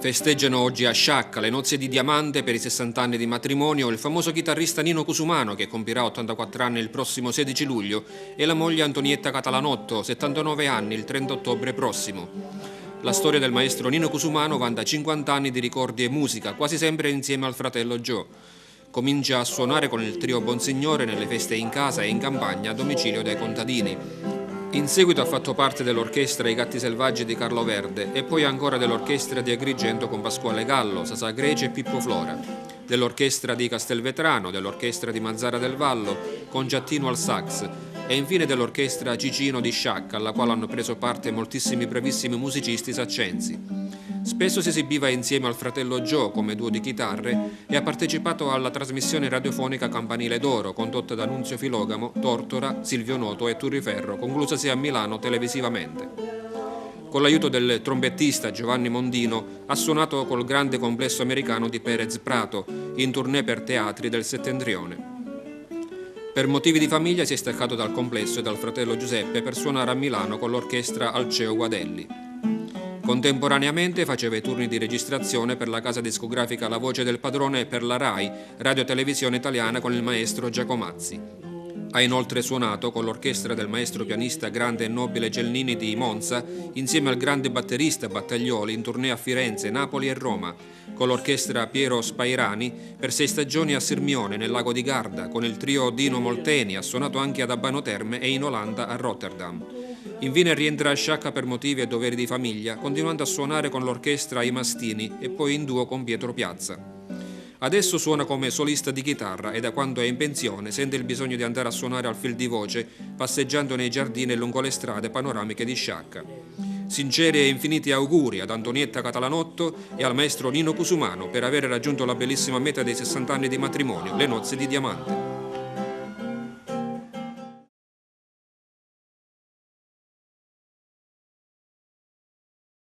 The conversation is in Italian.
Festeggiano oggi a Sciacca le nozze di diamante per i 60 anni di matrimonio il famoso chitarrista Nino Cusumano, che compirà 84 anni il prossimo 16 luglio, e la moglie Antonietta Catalanotto, 79 anni, il 30 ottobre prossimo. La storia del maestro Nino Cusumano vanta 50 anni di ricordi e musica, quasi sempre insieme al fratello Joe. Comincia a suonare con il trio Bonsignore nelle feste in casa e in campagna a domicilio dei contadini. In seguito ha fatto parte dell'orchestra I Gatti Selvaggi di Carlo Verde e poi ancora dell'orchestra di Agrigento con Pasquale Gallo, Sasà Grece e Pippo Flora, dell'orchestra di Castelvetrano, dell'orchestra di Mazzara del Vallo con Giattino al sax e infine dell'orchestra Cicino di Sciacca, alla quale hanno preso parte moltissimi bravissimi musicisti saccensi. Spesso si esibiva insieme al fratello Joe come duo di chitarre e ha partecipato alla trasmissione radiofonica Campanile d'Oro condotta da Nunzio Filogamo, Tortora, Silvio Noto e Turriferro, conclusasi a Milano televisivamente. Con l'aiuto del trombettista Giovanni Mondino ha suonato col grande complesso americano di Pérez Prato in tournée per teatri del Settentrione. Per motivi di famiglia si è staccato dal complesso e dal fratello Giuseppe per suonare a Milano con l'orchestra Alceo Guadelli. Contemporaneamente faceva i turni di registrazione per la casa discografica La Voce del Padrone e per la RAI, radio-televisione italiana, con il maestro Giacomazzi. Ha inoltre suonato con l'orchestra del maestro pianista grande e nobile Gelnini di Monza, insieme al grande batterista Battaglioli in tournée a Firenze, Napoli e Roma, con l'orchestra Piero Spairani per 6 stagioni a Sirmione, nel lago di Garda, con il trio Dino Molteni, ha suonato anche ad Abano Terme e in Olanda a Rotterdam. Infine rientra a Sciacca per motivi e doveri di famiglia, continuando a suonare con l'orchestra I Mastini e poi in duo con Pietro Piazza. Adesso suona come solista di chitarra e da quando è in pensione sente il bisogno di andare a suonare al fil di voce, passeggiando nei giardini e lungo le strade panoramiche di Sciacca. Sinceri e infiniti auguri ad Antonietta Catalanotto e al maestro Nino Cusumano per aver raggiunto la bellissima meta dei 60 anni di matrimonio, le nozze di diamante.